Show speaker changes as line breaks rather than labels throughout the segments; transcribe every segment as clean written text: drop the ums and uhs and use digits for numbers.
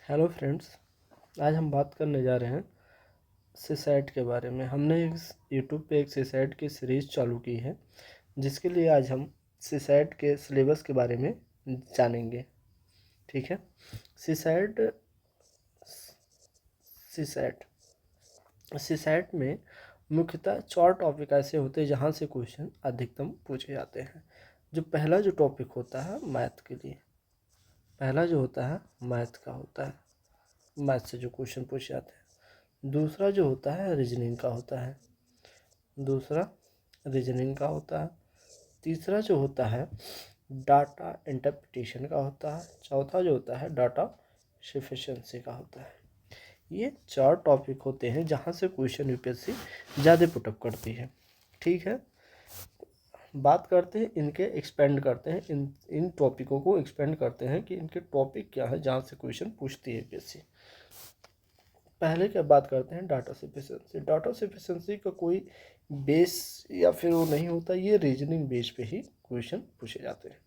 Hello friends. आज हम बात करने जा रहे हैं सीसैट के बारे में। हमने यूट्यूब पे एक सीसैट की सीरीज़ चालू की है, जिसके लिए आज हम सीसैट के सिलेबस के बारे में जानेंगे। ठीक है। सीसैट सीसैट सीसैट में मुख्यतः 4 टॉपिक ऐसे होते हैं जहाँ से क्वेश्चन अधिकतम पूछे जाते हैं। जो पहला जो टॉपिक होता है मैथ के लिए, पहला जो होता है मैथ का होता है, मैथ से जो क्वेश्चन पूछे जाते हैं। दूसरा जो होता है रीजनिंग का होता है, दूसरा रीजनिंग का होता है। तीसरा जो होता है डाटा इंटरप्रिटेशन का होता है। चौथा जो होता है डाटा सफिशिएंसी का होता है। ये 4 टॉपिक होते हैं जहाँ से क्वेश्चन यूपीएससी ज़्यादा पुटअप करती है। ठीक है। बात करते हैं इनके, एक्सपेंड करते हैं इन टॉपिकों को एक्सपेंड करते हैं कि इनके टॉपिक क्या है जहाँ से क्वेश्चन पूछती है यूपीएससी। पहले क्या बात करते हैं डाटा सफिशिएंसी। डाटा सफिशिएंसी का कोई बेस या फिर वो नहीं होता, ये रीजनिंग बेस पे ही क्वेश्चन पूछे जाते हैं।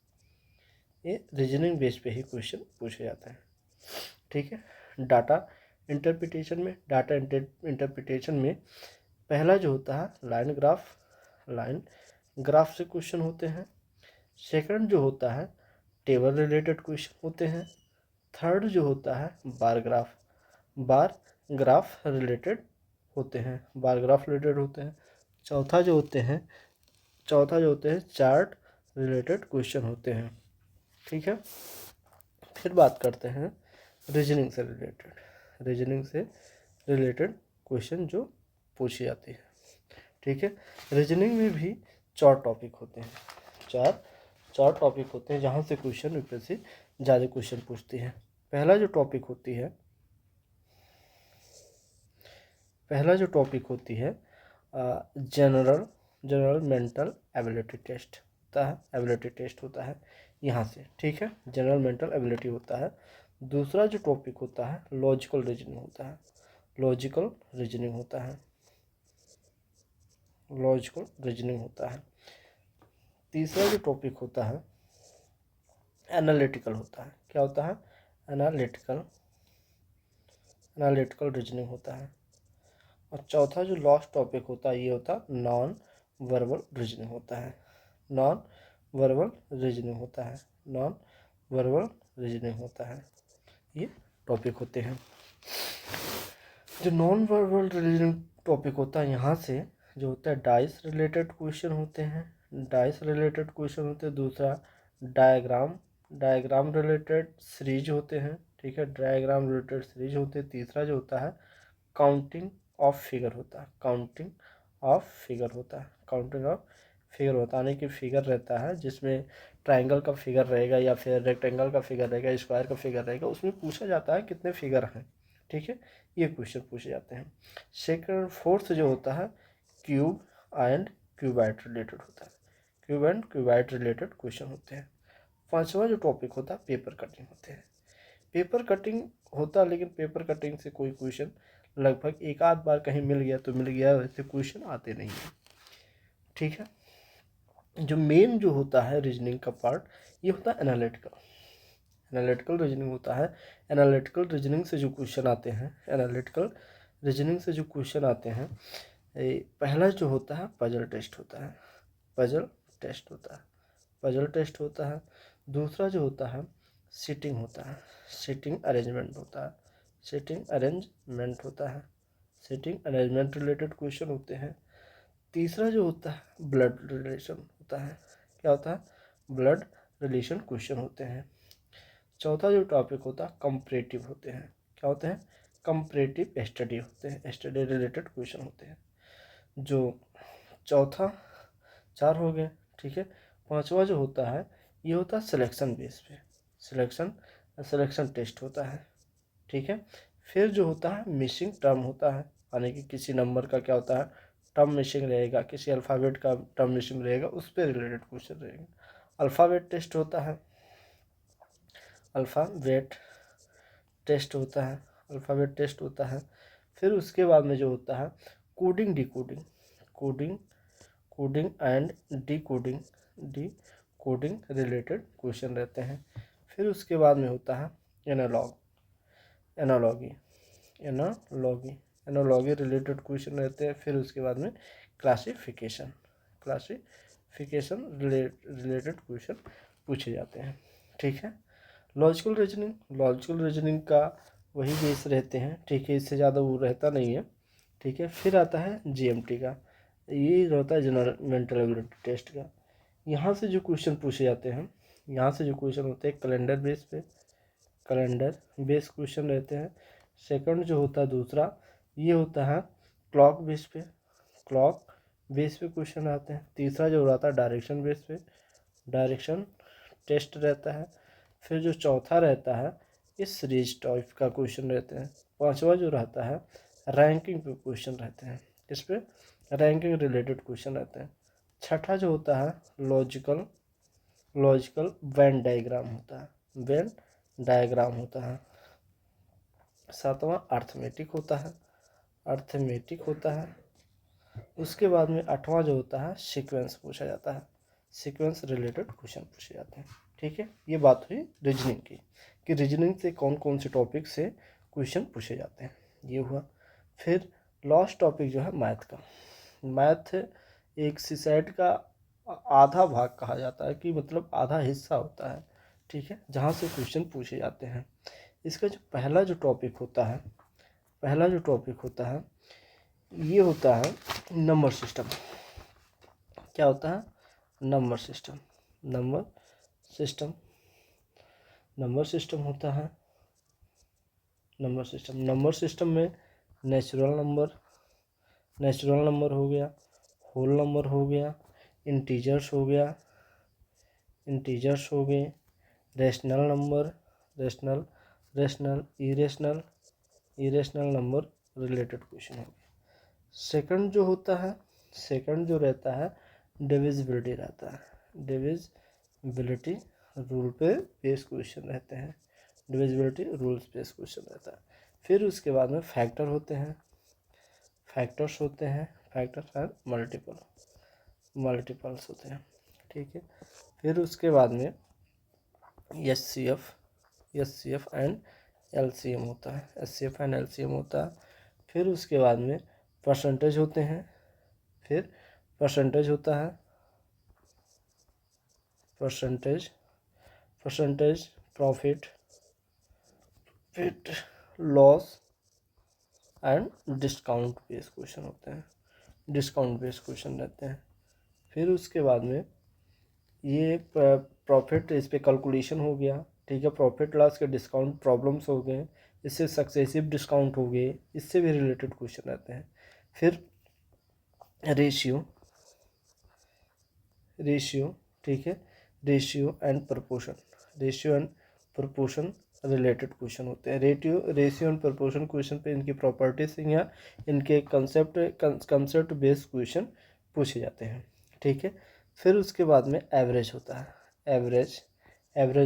ये रीजनिंग बेस पे ही क्वेश्चन पूछे जाते हैं। ठीक है। डाटा इंटरप्रिटेशन में पहला जो होता है लाइन ग्राफ से क्वेश्चन होते हैं। सेकंड जो होता है टेबल रिलेटेड क्वेश्चन होते हैं। थर्ड जो होता है बार ग्राफ रिलेटेड होते हैं, चौथा जो होते हैं चार्ट रिलेटेड क्वेश्चन होते हैं। ठीक है। फिर बात करते हैं रीजनिंग से रिलेटेड क्वेश्चन जो पूछी जाती है। ठीक है। रीजनिंग में भी 4 टॉपिक होते हैं, चार टॉपिक होते हैं जहाँ से क्वेश्चन यूपीएससी ज़्यादा क्वेश्चन पूछती है। पहला जो टॉपिक होती है जनरल मेंटल एबिलिटी टेस्ट होता है यहाँ से। ठीक है। जनरल मेंटल एबिलिटी होता है। दूसरा जो टॉपिक होता है लॉजिकल रीजनिंग होता है। तीसरा जो टॉपिक होता है एनालिटिकल होता है। क्या होता है? एनालिटिकल रीजनिंग होता है। और चौथा जो लास्ट टॉपिक होता है ये होता है नॉन वर्बल रीजनिंग होता है। नॉन वर्बल रीजनिंग होता है। ये टॉपिक होते हैं। जो नॉन वर्बल रीजनिंग टॉपिक होता है यहाँ से जो होता है डाइस रिलेटेड क्वेश्चन होते हैं। दूसरा डायग्राम रिलेटेड सीरीज होते हैं। ठीक है। तीसरा जो होता है काउंटिंग ऑफ फिगर होता है। काउंटिंग ऑफ फिगर होता है कि फिगर रहता है जिसमें ट्राइंगल का फिगर रहेगा या फिर रेक्टेंगल का फिगर रहेगा, स्क्वायर का फिगर रहेगा, उसमें पूछा जाता है कितने फिगर हैं। ठीक है। ये क्वेश्चन पूछे जाते हैं। फोर्थ जो होता है क्यूब एंड क्यूबाइड रिलेटेड होता है। रिलेटेड क्वेश्चन होते हैं। पांचवा जो टॉपिक होता है पेपर कटिंग होते हैं। पेपर कटिंग होता है, लेकिन पेपर कटिंग से कोई क्वेश्चन लगभग एक आध बार कहीं मिल गया तो मिल गया, वैसे क्वेश्चन आते नहीं है। ठीक है। जो मेन जो होता है रीजनिंग का पार्ट ये होता है एनालिटिकल रीजनिंग होता है। एनालिटिकल रीजनिंग से जो क्वेश्चन आते हैं पहला जो होता है पजल टेस्ट होता है। दूसरा जो होता है सिटिंग अरेंजमेंट रिलेटेड क्वेश्चन होते हैं। तीसरा जो होता है ब्लड रिलेशन होता है। क्या होता है? ब्लड रिलेशन क्वेश्चन होते हैं। चौथा जो टॉपिक होता है कंपैरेटिव होते हैं। क्या होते हैं? कंपैरेटिव स्टडी रिलेटेड क्वेश्चन होते हैं। जो चौथा 4 हो गए। ठीक है। पांचवा जो होता है ये होता है सिलेक्शन बेस पे, सिलेक्शन टेस्ट होता है। ठीक है। फिर जो होता है मिसिंग टर्म होता है, यानी कि किसी नंबर का क्या होता है टर्म मिसिंग रहेगा, किसी अल्फ़ाबेट का टर्म मिसिंग रहेगा, उस पर रिलेटेड क्वेश्चन रहेगा। अल्फ़ाबेट टेस्ट होता है अल्फ़ाबेट टेस्ट होता है। फिर उसके बाद में जो होता है coding and decoding related question रहते हैं। फिर उसके बाद में होता है analogy analogy analogy related question रहते हैं। फिर उसके बाद में क्लासिफिकेशन रिलेटेड क्वेश्चन पूछे जाते हैं। ठीक है। लॉजिकल रीजनिंग का वही बेस रहते हैं। ठीक है, इससे ज़्यादा वो रहता नहीं है। ठीक है। फिर आता है जीएमटी का, ये रहता है जनरल मेंटल एबिलिटी टेस्ट का। यहाँ से जो क्वेश्चन पूछे जाते हैं, यहाँ से जो क्वेश्चन होते हैं कैलेंडर बेस क्वेश्चन रहते हैं। सेकंड जो होता है दूसरा, ये होता है क्लॉक बेस पे क्वेश्चन आते हैं। तीसरा जो रहता है डायरेक्शन टेस्ट रहता है। फिर जो चौथा रहता है इस सीरीज टाइप का क्वेश्चन रहते हैं। पांचवा जो रहता है रैंकिंग पे क्वेश्चन रहते हैं। इस पे रैंकिंग रिलेटेड क्वेश्चन रहते हैं। छठा जो होता है लॉजिकल वेन डायग्राम होता है। सातवां अर्थमेटिक होता है। उसके बाद में आठवां जो होता है सीक्वेंस पूछा जाता है। सीक्वेंस रिलेटेड क्वेश्चन पूछे जाते हैं। ठीक है, ये बात हुई रीजनिंग की कि रीजनिंग से कौन कौन से टॉपिक से क्वेश्चन पूछे जाते हैं, ये हुआ। फिर लास्ट टॉपिक जो है मैथ का। मैथ एक सीसेट का आधा भाग कहा जाता है, कि मतलब आधा हिस्सा होता है। ठीक है, जहाँ से क्वेश्चन पूछे जाते हैं। इसका जो पहला जो टॉपिक होता है ये होता है नंबर सिस्टम। क्या होता है? नंबर सिस्टम होता है। नंबर सिस्टम में नेचुरल नंबर हो गया, होल नंबर हो गया, इंटीजर्स हो गए, rational number, irrational number related question हो गया। सेकंड जो रहता है डिविजिबिलिटी रहता है। डिविजिबिलिटी रूल पे बेस क्वेश्चन रहते हैं। फिर उसके बाद में फैक्टर्स होते हैं। फैक्टर्स एंड मल्टीपल्स होते हैं। ठीक है। फिर उसके बाद में एचसीएफ एंड एलसीएम होता है। फिर उसके बाद में परसेंटेज होते हैं। फिर परसेंटेज होता है, percentage profit loss and discount based question होते हैं। रहते हैं। फिर उसके बाद में ये प्रॉफिट, इस पे कैलकुलेशन हो गया। ठीक है, प्रॉफिट लॉस के डिस्काउंट प्रॉब्लम्स हो गए, इससे सक्सेसिव डिस्काउंट हो गए, इससे भी रिलेटेड क्वेश्चन रहते हैं। फिर रेशियो, ठीक है, ratio and proportion related question होते हैं। रेशियो एंड प्रपोर्शन क्वेश्चन पे इनकी प्रॉपर्टीज या इनके कंसेप्ट बेस्ड क्वेश्चन पूछे जाते हैं। ठीक है। फिर उसके बाद में एवरेज होता है। एवरेज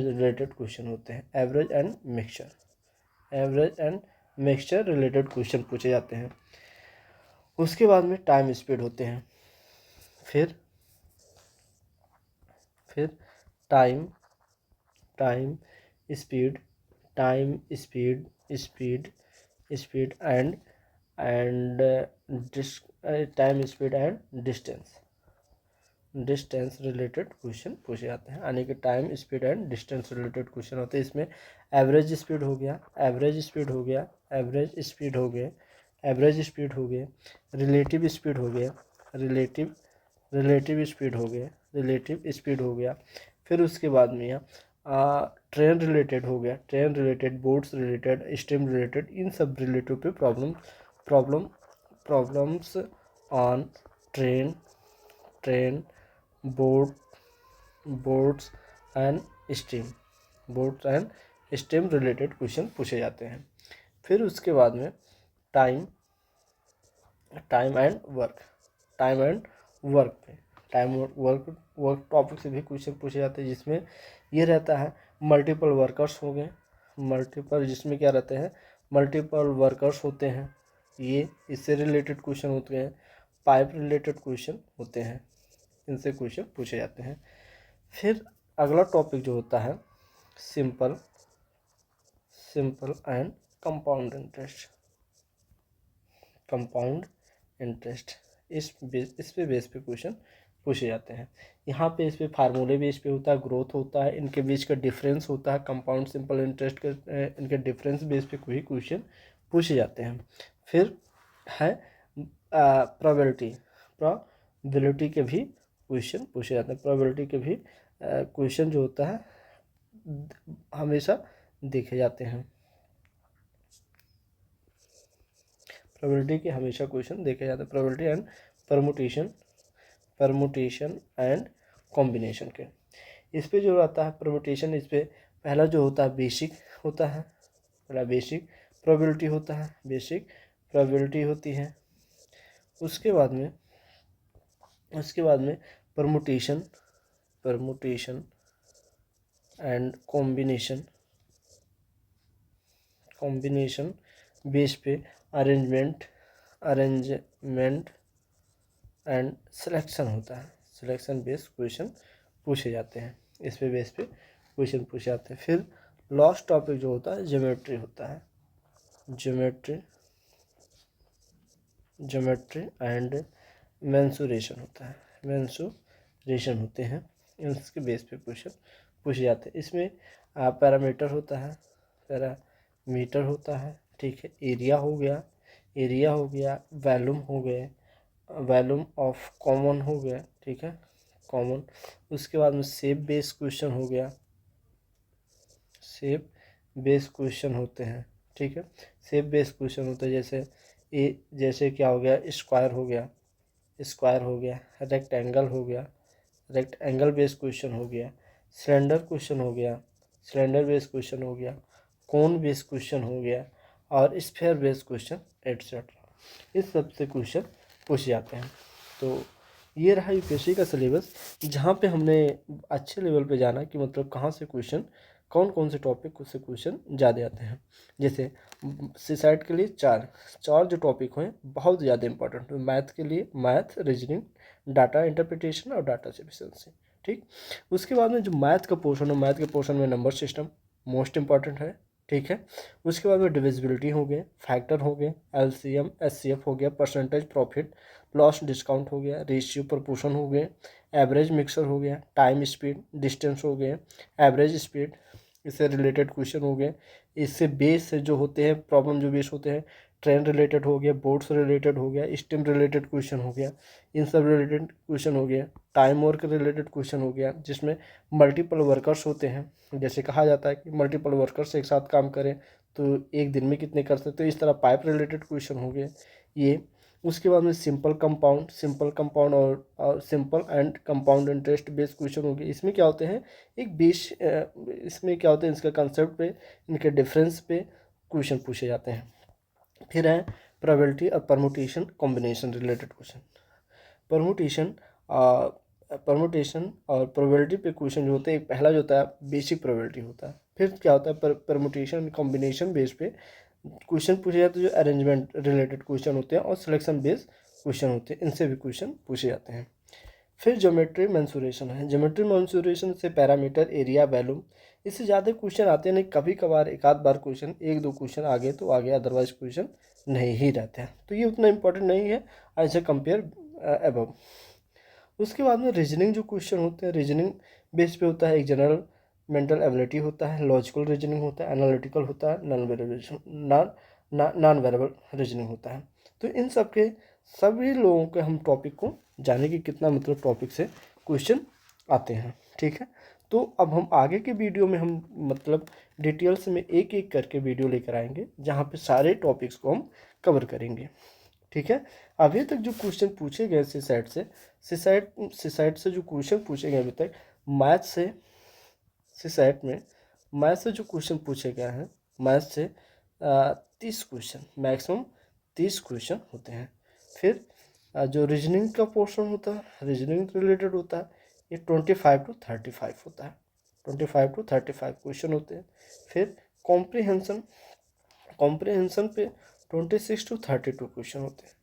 रिलेटेड क्वेश्चन होते हैं। Average and mixture related question पूछे जाते हैं। उसके बाद में टाइम स्पीड होते हैं। फिर time speed and distance related question पूछे जाते हैं। यानी कि time speed and distance related question होते हैं। इसमें एवरेज स्पीड हो गया, रिलेटिव स्पीड हो गया। फिर उसके बाद में train related, boats related, stream related, इन सब रिलेटिव पे problems on train, boats and stream related question पूछे जाते हैं। फिर उसके बाद में टाइम एंड वर्क टॉपिक से भी क्वेश्चन पूछे जाते हैं, जिसमें ये रहता है मल्टीपल वर्कर्स हो गए, जिसमें क्या रहते हैं मल्टीपल वर्कर्स होते हैं, ये इससे रिलेटेड क्वेश्चन होते हैं। पाइप रिलेटेड क्वेश्चन होते हैं, इनसे क्वेश्चन पूछे जाते हैं। फिर अगला टॉपिक जो होता है simple and compound interest, compound interest, इस पे बेस पे क्वेश्चन पूछे जाते हैं। यहाँ पे इस पे फार्मूले बेस पे होता है, ग्रोथ होता है, इनके बीच का डिफरेंस होता है, कंपाउंड सिंपल इंटरेस्ट के इनके डिफरेंस बेस पे कोई क्वेश्चन पूछे जाते हैं। फिर है प्रोबेबिलिटी के भी क्वेश्चन पूछे जाते हैं। प्रोबेबिलिटी के भी क्वेश्चन जो होता है हमेशा देखे जाते हैं। प्रोबेबिलिटी के हमेशा क्वेश्चन देखे जाते हैं। Probability and permutation and combination के इस पे जो रहता है परमुटेशन, इस पे पहला जो होता है बेसिक होता है, पहला बेसिक प्रोबेबिलिटी होता है, बेसिक प्रोबेबिलिटी होती है। उसके बाद में परमुटेशन एंड कॉम्बिनेशन बेस पे अरेंजमेंट एंड सिलेक्शन होता है। सिलेक्शन बेस्ड क्वेश्चन पूछे जाते हैं, इस पे बेस पे क्वेश्चन पूछे जाते हैं। फिर लास्ट टॉपिक जो होता है ज्योमेट्री होता है। ज्योमेट्री एंड मेंसुरेशन होता है, मेंसुरेशन होते हैं, इसके बेस पे क्वेश्चन पूछे जाते हैं। इसमें पैरामीटर होता है, पैरामीटर होता है, ठीक है। एरिया हो गया, वॉल्यूम हो गए, वॉल्यूम ऑफ कॉमन हो गया, ठीक है, कॉमन। उसके बाद में शेप बेस्ड क्वेश्चन हो गया, शेप बेस्ड क्वेश्चन होते हैं, ठीक है। शेप बेस्ड क्वेश्चन होते हैं जैसे क्या हो गया, स्क्वायर हो गया, रेक्टेंगल हो गया, रेक्टेंगल बेस्ड क्वेश्चन हो गया, सिलेंडर क्वेश्चन हो गया, सिलेंडर बेस्ड क्वेश्चन हो गया, कोन बेस्ड क्वेश्चन हो गया, और स्फीयर बेस्ड क्वेश्चन एटसेट्रा। इस सब से क्वेश्चन पूछे जाते हैं। तो ये रहा यूपीएससी का सिलेबस, जहाँ पे हमने अच्छे लेवल पे जाना कि मतलब कहाँ से क्वेश्चन, कौन से टॉपिक से क्वेश्चन ज़्यादा आते हैं। जैसे सीसाइट के लिए चार जो टॉपिक हैं बहुत ज़्यादा इंपॉर्टेंट है। मैथ के लिए मैथ, रीजनिंग, डाटा इंटरप्रिटेशन और डाटा सफिशिएंसी, ठीक। उसके बाद में जो मैथ का पोर्शन है, मैथ के पोर्शन में नंबर सिस्टम मोस्ट इंपॉर्टेंट है, ठीक है। उसके बाद में डिविजिबिलिटी हो गए, फैक्टर हो गए, एलसीएम एचसीएफ हो गया, परसेंटेज, प्रॉफिट लॉस, डिस्काउंट हो गया, रेशियो प्रपोर्शन हो गए, एवरेज मिक्सर हो गया, टाइम स्पीड, डिस्टेंस हो गए, एवरेज स्पीड, इससे रिलेटेड क्वेश्चन हो गए। इससे बेस से जो होते हैं प्रॉब्लम, जो बेस होते हैं, ट्रेन रिलेटेड हो गया, बोर्ड से रिलेटेड हो गया, स्टेम रिलेटेड क्वेश्चन हो गया, इन सब रिलेटेड क्वेश्चन हो गया। टाइम वर्क रिलेटेड क्वेश्चन हो गया, जिसमें मल्टीपल वर्कर्स होते हैं, जैसे कहा जाता है कि मल्टीपल वर्कर्स एक साथ काम करें तो एक दिन में कितने कर सकते हो, इस तरह पाइप रिलेटेड क्वेश्चन हो गए ये। उसके बाद में सिंपल कंपाउंड और simple and compound interest based question हो गए। इसमें क्या होते हैं, एक बेस इसमें क्या होते हैं, इसका कंसेप्ट पे, इनके डिफरेंस पे क्वेश्चन पूछे जाते हैं। फिर है प्रोबेबिलिटी और permutation combination related question. Permutation और प्रोबेबिलिटी पे क्वेश्चन जो होते हैं, पहला जो होता है बेसिक प्रोबेबिलिटी होता है। फिर क्या होता है परमुटेशन कॉम्बिनेशन बेस पे क्वेश्चन पूछे जाते हैं, जो अरेंजमेंट रिलेटेड क्वेश्चन होते हैं और सिलेक्शन बेस्ड क्वेश्चन होते हैं, इनसे भी क्वेश्चन पूछे जाते हैं। फिर ज्योमेट्री मेंसुरेशन है। ज्योमेट्री मेंसुरेशन से पैरामीटर, एरिया, वॉल्यूम, इससे ज़्यादा क्वेश्चन आते हैं नहीं, कभी कभार एक आध बार क्वेश्चन, एक दो क्वेश्चन आगे तो आगे, अदरवाइज क्वेश्चन नहीं ही रहते हैं, तो ये उतना इंपॉर्टेंट नहीं है एज ए कंपेयर अबव। उसके बाद में रीजनिंग जो क्वेश्चन होते हैं, रीजनिंग बेस पे होता है, एक जनरल मेंटल एबिलिटी होता है, लॉजिकल रीजनिंग होता है, एनालिटिकल होता है, नॉन वेरेबल रीजनिंग होता है। तो इन सब के सभी लोगों के हम टॉपिक को जाने की कितना मतलब टॉपिक से क्वेश्चन आते हैं, ठीक है। तो अब हम आगे के वीडियो में हम मतलब डिटेल्स में एक एक करके वीडियो लेकर आएंगे, जहाँ पे सारे टॉपिक्स को हम कवर करेंगे, ठीक है। अभी तक जो क्वेश्चन पूछे गए सीसाइट से जो क्वेश्चन पूछे गए अभी तक, मैथ से सीसाइट में मैथ से जो क्वेश्चन पूछे गए हैं, मैथ से 30 क्वेश्चन, मैक्सिमम 30 क्वेश्चन होते हैं। फिर जो रीजनिंग का पोर्शन होता है, रीजनिंग रिलेटेड होता है, ये 25 to 35 होता है, 25 to 35 क्वेश्चन होते हैं। फिर कॉम्प्रिहेंशन पे 26 to 32 क्वेश्चन होते हैं।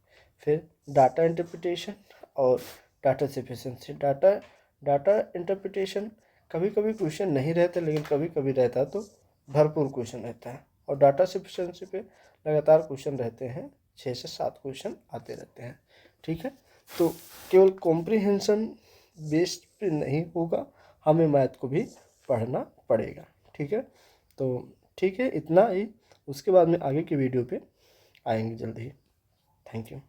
फिर डाटा इंटरप्रिटेशन और डाटा सफिशिएंसी। डाटा इंटरप्रिटेशन कभी कभी क्वेश्चन नहीं रहता, लेकिन कभी कभी रहता है तो भरपूर क्वेश्चन रहता है। और डाटा सफिशिएंसी पे लगातार क्वेश्चन रहते हैं, 6 से 7 क्वेश्चन आते रहते हैं। ठीक है, तो केवल कॉम्प्रीहेंशन बेस्ड पे नहीं होगा, हमें मैथ को भी पढ़ना पड़ेगा। ठीक है, तो ठीक है, इतना ही। उसके बाद में आगे की वीडियो पे आएंगे जल्दी ही। Thank you.